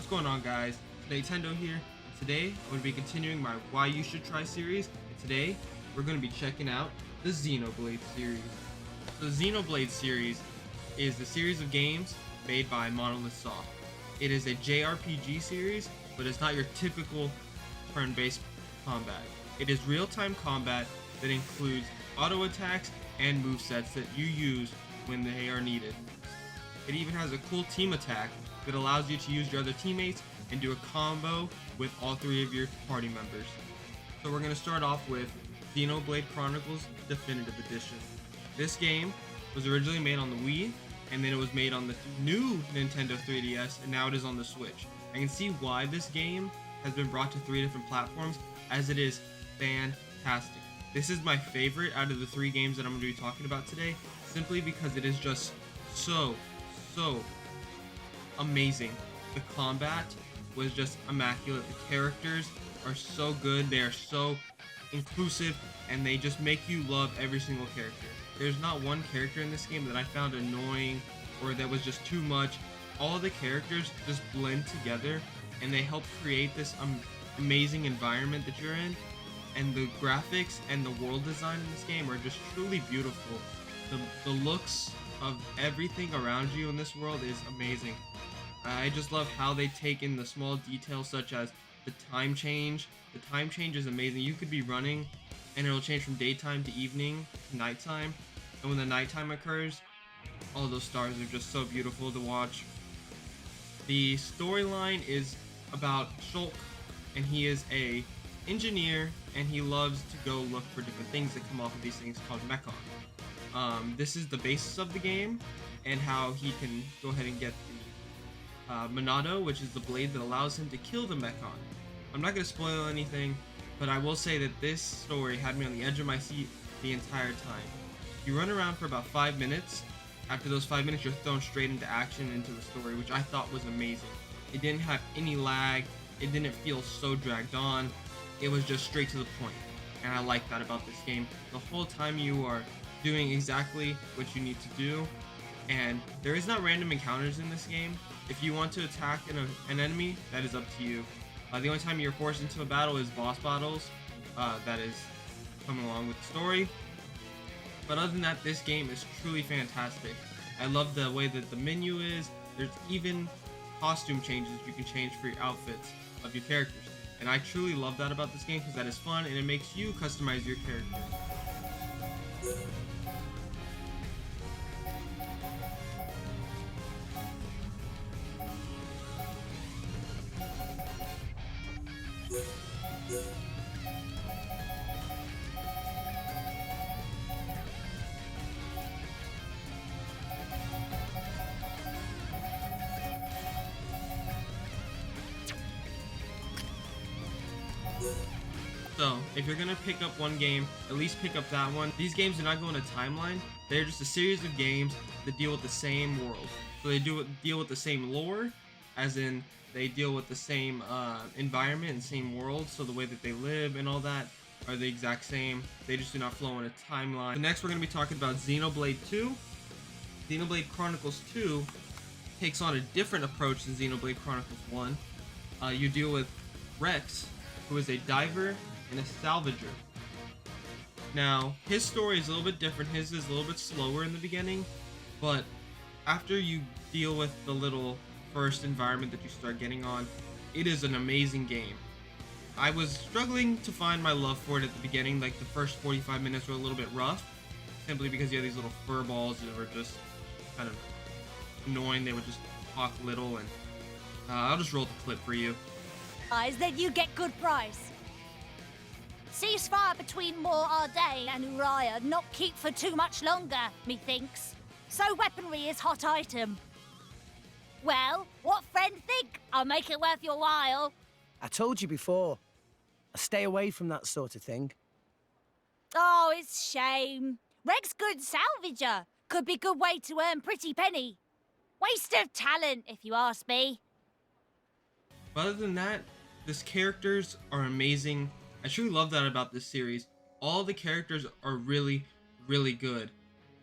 What's going on, guys? Natendo here. Today I'm going to be continuing my Why You Should Try series, and today we're going to be checking out the Xenoblade series. So the Xenoblade series is the series of games made by Monolith Soft. It is a JRPG series, but it's not your typical turn-based combat. It is real-time combat that includes auto attacks and movesets that you use when they are needed. It even has a cool team attack that allows you to use your other teammates and do a combo with all three of your party members. So we're going to start off with Xenoblade Chronicles Definitive Edition. This game was originally made on the Wii, and then it was made on the new Nintendo 3DS, and now it is on the Switch. I can see why this game has been brought to 3 different platforms, as it is fantastic. This is my favorite out of the 3 games that I'm going to be talking about today, simply because it is just so amazing. The combat was just immaculate. The characters are so good. They are so inclusive, and they just make you love every single character. There's not one character in this game that I found annoying or that was just too much. All of the characters just blend together, and they help create this amazing environment that you're in. And the graphics and the world design in this game are just truly beautiful. The looks of everything around you in this world is amazing. I just love how they take in the small details, such as the time change. The time change is amazing. You could be running and it'll change from daytime to evening to nighttime, and when the nighttime occurs, all those stars are just so beautiful to watch. The storyline is about Shulk, and he is a engineer, and he loves to go look for different things that come off of these things called mechon. This is the basis of the game, and how he can go ahead and get the Monado, which is the blade that allows him to kill the mechon. I'm not going to spoil anything, but I will say that this story had me on the edge of my seat the entire time. You run around for about 5 minutes. After those 5 minutes, you're thrown straight into action, into the story, which I thought was amazing. It didn't have any lag. It didn't feel so dragged on. It was just straight to the point, and I like that about this game. The whole time you are doing exactly what you need to do, and there is not random encounters in this game. If you want to attack an enemy, that is up to you. The only time you're forced into a battle is boss battles. That is coming along with the story. But other than that, this game is truly fantastic. I love the way that the menu is. There's even costume changes you can change for your outfits of your characters. And I truly love that about this game, because that is fun and it makes you customize your character. So, if you're gonna pick up one game, at least pick up that one. These games do not go in a timeline. They're just a series of games that deal with the same world. So they deal with the same lore, as in they deal with the same environment and same world. So the way that they live and all that are the exact same. They just do not flow in a timeline. So next we're gonna be talking about Xenoblade 2. Xenoblade Chronicles 2 takes on a different approach than Xenoblade Chronicles 1. You deal with Rex, who is a diver and a salvager. Now, his story is a little bit different. His is a little bit slower in the beginning, but after you deal with the little first environment that you start getting on, it is an amazing game. I was struggling to find my love for it at the beginning. Like, the first 45 minutes were a little bit rough, simply because you have these little fur balls that were just kind of annoying. They would just talk little, and I'll just roll the clip for you. Then you get good price. Ceasefire between Moor Arday and Uriah not keep for too much longer, methinks. So weaponry is hot item. Well, what friend think? I'll make it worth your while. I told you before. I stay away from that sort of thing. Oh, it's shame. Reg's good salvager. Could be good way to earn pretty penny. Waste of talent, if you ask me. But other than that, these characters are amazing. I truly love that about this series. All the characters are really good.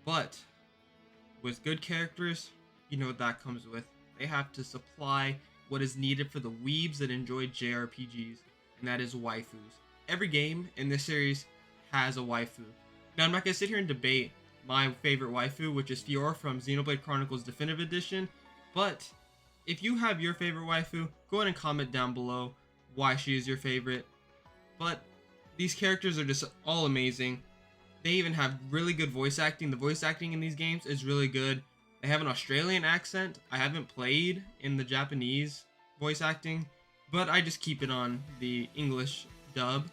But with good characters, you know what that comes with. They have to supply what is needed for the weebs that enjoy JRPGs, and that is waifus. Every game in this series has a waifu. Now, I'm not going to sit here and debate my favorite waifu, which is Fiora from Xenoblade Chronicles Definitive Edition, but if you have your favorite waifu, go ahead and comment down below why she is your favorite. But these characters are just all amazing. They even have really good voice acting. The voice acting in these games is really good. They have an Australian accent. I haven't played in the Japanese voice acting, but I just keep it on the English dub.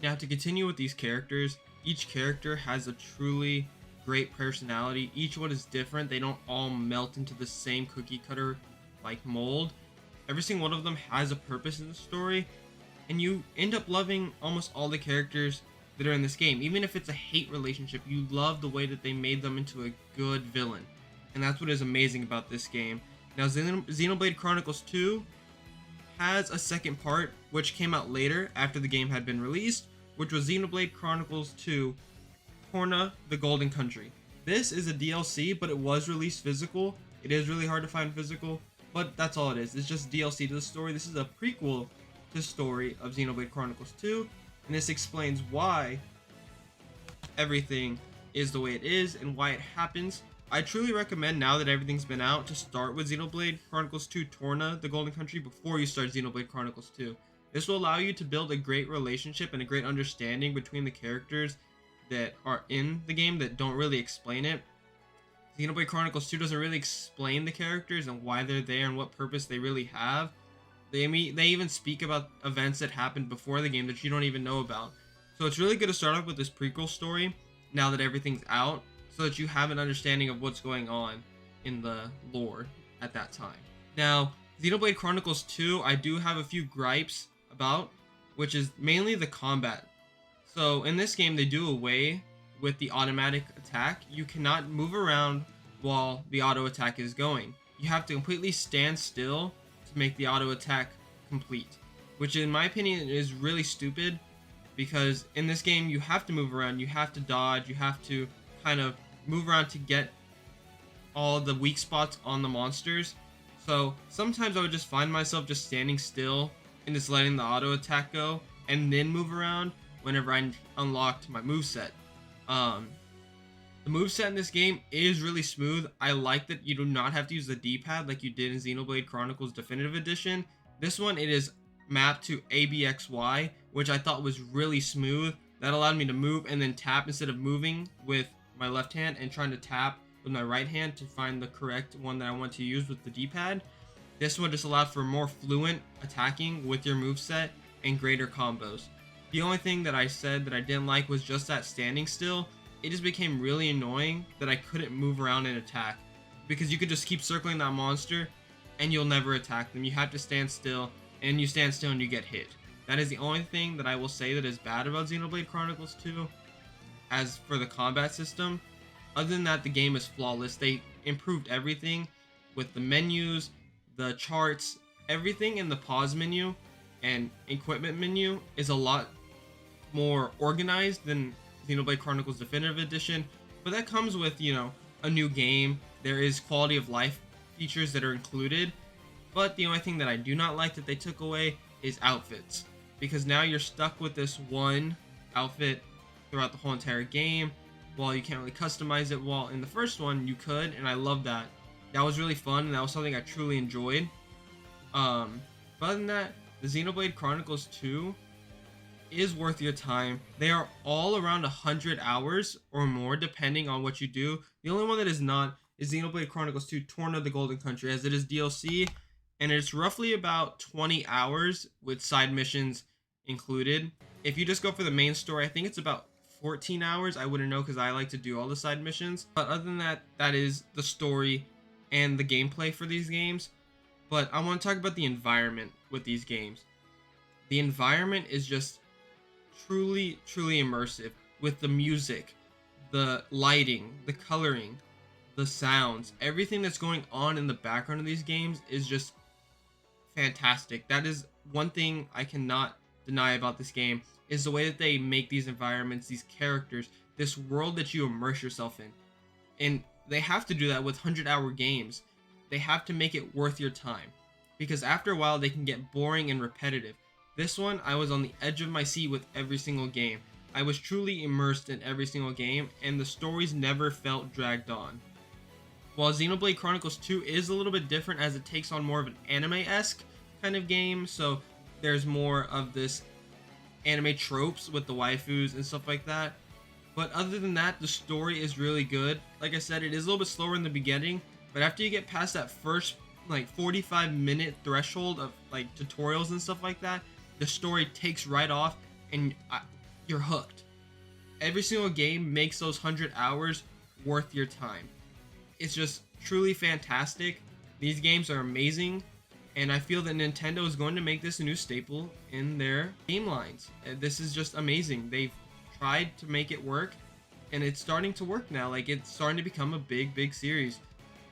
Now, to continue with these characters, each character has a truly great personality. Each one is different. They don't all melt into the same cookie cutter like mold. Every single one of them has a purpose in the story, and you end up loving almost all the characters that are in this game. Even if it's a hate relationship, you love the way that they made them into a good villain. And that's what is amazing about this game. Now, Xenoblade Chronicles 2 has a second part, which came out later after the game had been released, which was Xenoblade Chronicles 2 Torna the Golden Country. This is a DLC, but it was released physical. It is really hard to find physical, but that's all it is. It's just DLC to the story. This is a prequel to the story of Xenoblade Chronicles 2, and this explains why everything is the way it is and why it happens. I truly recommend, now that everything's been out, to start with Xenoblade Chronicles 2 Torna the Golden Country before you start Xenoblade Chronicles 2. This will allow you to build a great relationship and a great understanding between the characters that are in the game that don't really explain it. Xenoblade Chronicles 2 doesn't really explain the characters and why they're there and what purpose they really have. They even speak about events that happened before the game that you don't even know about. So it's really good to start off with this prequel story now that everything's out, so that you have an understanding of what's going on in the lore at that time. Now, Xenoblade Chronicles 2, I do have a few gripes about, which is mainly the combat. So in this game, they do away with the automatic attack. You cannot move around while the auto attack is going. You have to completely stand still to make the auto attack complete, which in my opinion is really stupid, because in this game you have to move around, you have to dodge, you have to kind of move around to get all the weak spots on the monsters. So sometimes I would just find myself just standing still and just letting the auto attack go and then move around whenever I unlocked my moveset. The moveset in this game is really smooth. I like that you do not have to use the D-pad like you did in Xenoblade Chronicles Definitive Edition. This one, it is mapped to ABXY, which I thought was really smooth. That allowed me to move and then tap instead of moving with my left hand and trying to tap with my right hand to find the correct one that I want to use with the D-pad. This one just allowed for more fluent attacking with your moveset and greater combos. The only thing that I said that I didn't like was just that standing still. It just became really annoying that I couldn't move around and attack, because you could just keep circling that monster and you'll never attack them. You have to stand still, and you stand still and you get hit. That is the only thing that I will say that is bad about Xenoblade Chronicles 2. As for the combat system, other than that, the game is flawless. They improved everything with the menus, the charts, everything in the pause menu and equipment menu is a lot more organized than Xenoblade Chronicles Definitive Edition, but that comes with, a new game. There is quality of life features that are included, but the only thing that I do not like that they took away is outfits, because now you're stuck with this one outfit throughout the whole entire game, while you can't really customize it. While in the first one you could, and I love that. That was really fun, and that was something I truly enjoyed. But other than that, the Xenoblade Chronicles 2 is worth your time. They are all around 100 hours or more, depending on what you do. The only one that is not is Xenoblade Chronicles 2 Torna the Golden Country, as it is DLC, and it's roughly about 20 hours with side missions included. If you just go for the main story, I think it's about 14 hours. I wouldn't know, because I like to do all the side missions. But other than that, that is the story and the gameplay for these games. But I want to talk about the environment with these games. The environment is just truly immersive, with the music, the lighting, the coloring, the sounds. Everything that's going on in the background of these games is just fantastic. That is one thing I cannot deny about this game, is the way that they make these environments, these characters, this world that you immerse yourself in. And they have to do that with 100-hour games. They have to make it worth your time, because after a while they can get boring and repetitive. This one, I was on the edge of my seat with every single game. I was truly immersed in every single game, and the stories never felt dragged on. While Xenoblade Chronicles 2 is a little bit different as it takes on more of an anime-esque kind of game, so there's more of this anime tropes with the waifus and stuff like that. But other than that, the story is really good. Like I said, it is a little bit slower in the beginning, but after you get past that first like 45-minute threshold of like tutorials and stuff like that, the story takes right off and you're hooked. Every single game makes those 100 hours worth your time. It's just truly fantastic. These games are amazing, and I feel that Nintendo is going to make this a new staple in their game lines. This is just amazing. They've tried to make it work, and it's starting to work now. Like, it's starting to become a big series.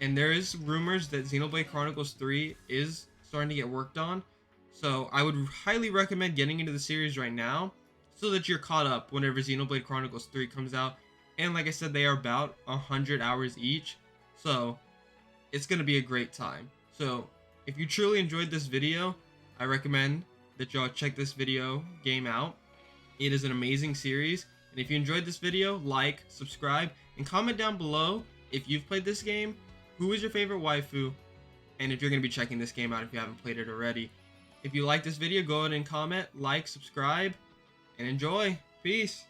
And there is rumors that Xenoblade Chronicles 3 is starting to get worked on. So I would highly recommend getting into the series right now so that you're caught up whenever Xenoblade Chronicles 3 comes out. And like I said, they are about 100 hours each. So it's going to be a great time. So if you truly enjoyed this video, I recommend that y'all check this video game out. It is an amazing series. And if you enjoyed this video, like, subscribe, and comment down below if you've played this game, who is your favorite waifu, and if you're going to be checking this game out if you haven't played it already. If you like this video, go ahead and comment, like, subscribe, and enjoy. Peace.